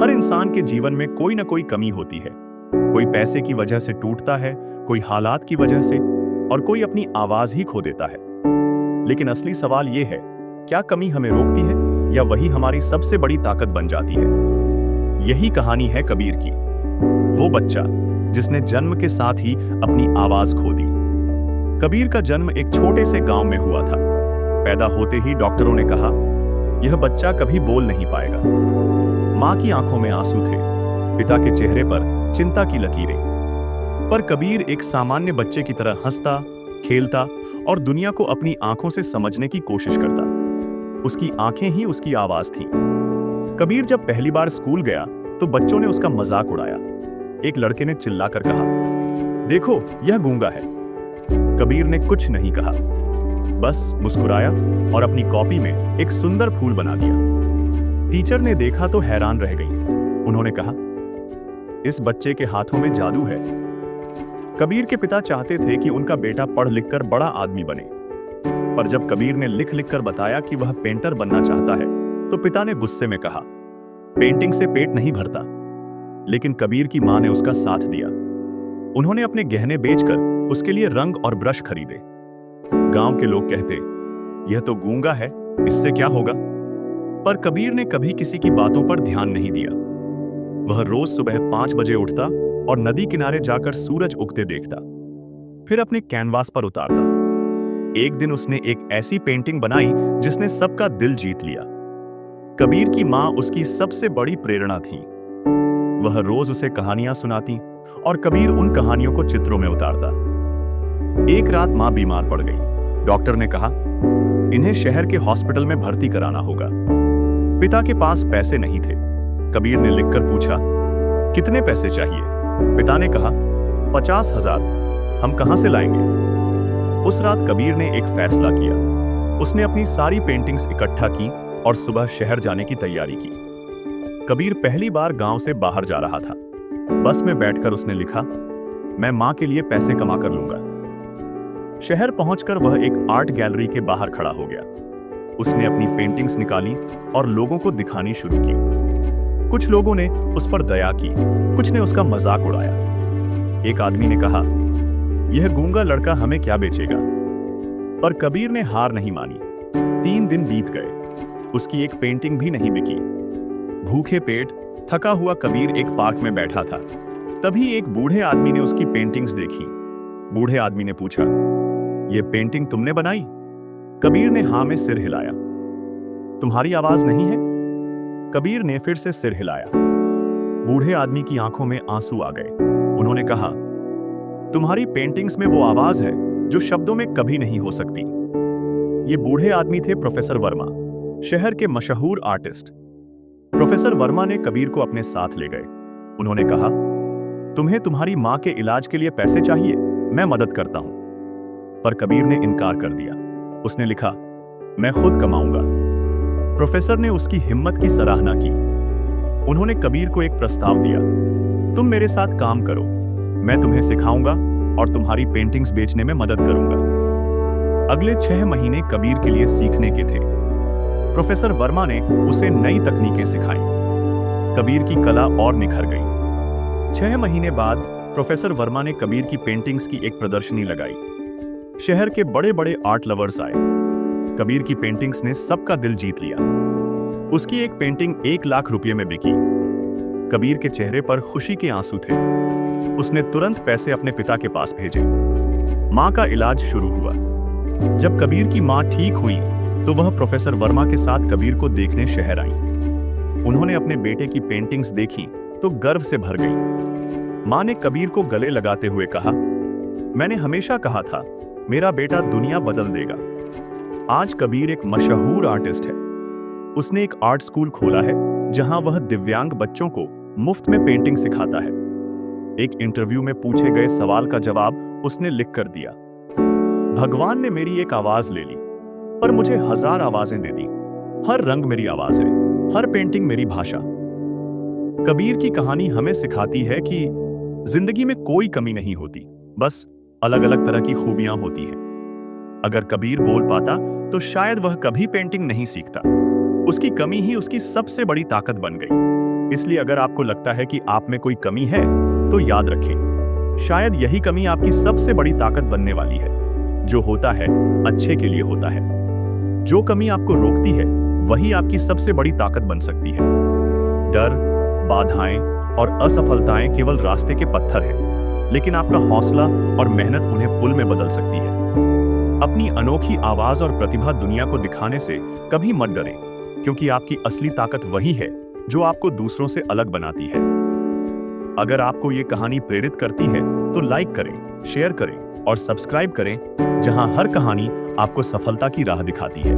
हर इंसान के जीवन में कोई ना कोई कमी होती है। कोई पैसे की वजह से टूटता है, कोई हालात की वजह से, और कोई अपनी आवाज ही खो देता है। लेकिन असली सवाल यह है, क्या कमी हमें रोकती है या वही हमारी सबसे बड़ी ताकत बन जाती है? यही कहानी है कबीर की, वो बच्चा जिसने जन्म के साथ ही अपनी आवाज खो दी। कबीर का जन्म एक छोटे से गांव में हुआ था। पैदा होते ही डॉक्टरों ने कहा, यह बच्चा कभी बोल नहीं पाएगा। मां की आंखों में आंसू थे, पिता के चेहरे पर चिंता की लकीरें। पर कबीर एक सामान्य बच्चे की तरह हंसता, खेलता और दुनिया को अपनी आंखों से समझने की कोशिश करता। उसकी आंखें ही उसकी आवाज थीं। कबीर जब पहली बार स्कूल गया तो बच्चों ने उसका मजाक उड़ाया। एक लड़के ने चिल्लाकर कहा, देखो यह गूंगा है। कबीर ने कुछ नहीं कहा, बस मुस्कुराया और अपनी कॉपी में एक सुंदर फूल बना दिया। टीचर ने देखा तो हैरान रह गई। उन्होंने कहा, इस बच्चे के हाथों में जादू है। कबीर के पिता चाहते थे कि उनका बेटा पढ़ लिखकर बड़ा आदमी बने, पर जब कबीर ने लिख लिखकर बताया कि वह पेंटर बनना चाहता है तो पिता ने गुस्से में कहा, पेंटिंग से पेट नहीं भरता। लेकिन कबीर की मां ने उसका साथ दिया। उन्होंने अपने गहने बेचकर उसके लिए रंग और ब्रश खरीदे। गांव के लोग कहते, यह तो गूंगा है, इससे क्या होगा? पर कबीर ने कभी किसी की बातों पर ध्यान नहीं दिया। वह रोज सुबह 5 बजे उठता और नदी किनारे जाकर सूरज उगते देखता, फिर अपने कैनवास पर उतारता। एक दिन उसने एक ऐसी पेंटिंग बनाई जिसने सबका दिल जीत लिया। कबीर की मां उसकी सबसे बड़ी प्रेरणा थी। वह रोज उसे कहानियां सुनाती और कबीर उन कहानियों को चित्रों में उतारता। एक रात मां बीमार पड़ गई। डॉक्टर ने कहा, इन्हें शहर के हॉस्पिटल में भर्ती कराना होगा। पिता के पास पैसे नहीं थे। कबीर ने लिखकर पूछा, कितने पैसे चाहिए? पिता ने कहा, 50,000। हम कहां से लाएंगे? उस रात कबीर ने एक फैसला किया। उसने अपनी सारी पेंटिंग्स इकट्ठा की और सुबह शहर जाने की तैयारी की। कबीर पहली बार गांव से बाहर जा रहा था। बस में बैठकर उसने लिखा, मैं मां के लिए पैसे कमा कर लूंगा। शहर पहुंचकर वह एक आर्ट गैलरी के बाहर खड़ा हो गया। उसने अपनी पेंटिंग्स निकाली और लोगों को दिखानी शुरू की। कुछ लोगों ने उस पर दया की, कुछ ने उसका मजाक उड़ाया। एक आदमी ने कहा, यह गूंगा लड़का हमें क्या बेचेगा? पर कबीर ने हार नहीं मानी। 3 दिन बीत गए, उसकी एक पेंटिंग भी नहीं बिकी। भूखे पेट थका हुआ कबीर एक पार्क में बैठा था। तभी एक बूढ़े आदमी ने उसकी पेंटिंग्स देखी। बूढ़े आदमी ने पूछा, यह पेंटिंग तुमने बनाई? कबीर ने हां में सिर हिलाया। तुम्हारी आवाज नहीं है? कबीर ने फिर से सिर हिलाया। बूढ़े आदमी की आंखों में आंसू आ गए। उन्होंने कहा, तुम्हारी पेंटिंग्स में वो आवाज है जो शब्दों में कभी नहीं हो सकती। ये बूढ़े आदमी थे प्रोफेसर वर्मा, शहर के मशहूर आर्टिस्ट। प्रोफेसर वर्मा ने कबीर को अपने साथ ले गए। उन्होंने कहा, तुम्हें तुम्हारी मां के इलाज के लिए पैसे चाहिए, मैं मदद करता हूं। पर कबीर ने इनकार कर दिया। उसने लिखा, मैं खुद कमाऊंगा। प्रोफेसर ने उसकी हिम्मत की सराहना की। उन्होंने कबीर को एक प्रस्ताव दिया, तुम मेरे साथ काम करो, मैं तुम्हें सिखाऊंगा और तुम्हारी पेंटिंग्स बेचने में मदद करूंगा। अगले 6 महीने कबीर के लिए सीखने के थे। प्रोफेसर वर्मा ने उसे नई तकनीकें सिखाई। कबीर की कला और निखर गई। 6 महीने बाद प्रोफेसर वर्मा ने कबीर की पेंटिंग्स की एक प्रदर्शनी लगाई। शहर के बड़े बड़े आर्ट लवर्स आए। कबीर की पेंटिंग्स ने सबका दिल जीत लिया। उसकी एक पेंटिंग 1 लाख रुपए में बिकी। कबीर के चेहरे पर खुशी के आंसू थे। उसने तुरंत पैसे अपने पिता के पास भेजे। मां का इलाज शुरू हुआ। जब कबीर की मां ठीक हुई तो वह प्रोफेसर वर्मा के साथ कबीर को देखने शहर आई। उन्होंने अपने बेटे की पेंटिंग्स देखी तो गर्व से भर गई। मां ने कबीर को गले लगाते हुए कहा, मैंने हमेशा कहा था, मेरा बेटा दुनिया बदल देगा। आज कबीर एक मशहूर आर्टिस्ट है। उसने एक आर्ट स्कूल खोला है जहां वह दिव्यांग बच्चों को मुफ्त में पेंटिंग सिखाता है। एक इंटरव्यू में पूछे गए सवाल का जवाब उसने लिख कर दिया, भगवान ने मेरी एक आवाज ले ली, पर मुझे 1000 आवाजें दे दी। हर रंग मेरी आवाज है, हर पेंटिंग मेरी भाषा। कबीर की कहानी हमें सिखाती है कि जिंदगी में कोई कमी नहीं होती, बस अलग अलग तरह की खूबियां होती हैं। अगर कबीर बोल पाता तो शायद वह कभी पेंटिंग नहीं सीखता। उसकी कमी ही उसकी सबसे बड़ी ताकत बन गई। इसलिए अगर आपको लगता है कि आप में कोई कमी है, तो याद रखें, शायद यही कमी आपकी सबसे बड़ी ताकत बनने वाली है। जो होता है, अच्छे के लिए होता है। जो कमी आपको रोकती है, वही आपकी सबसे बड़ी ताकत बन सकती है। डर, बाधाएं और असफलताएं केवल रास्ते के पत्थर हैं, लेकिन आपका हौसला और मेहनत उन्हें पुल में बदल सकती है। अपनी अनोखी आवाज और प्रतिभा दुनिया को दिखाने से कभी मत डरें, क्योंकि आपकी असली ताकत वही है जो आपको दूसरों से अलग बनाती है। अगर आपको ये कहानी प्रेरित करती है, तो लाइक करें, शेयर करें और सब्सक्राइब करें, जहां हर कहानी आपको सफलता की राह दिखाती है।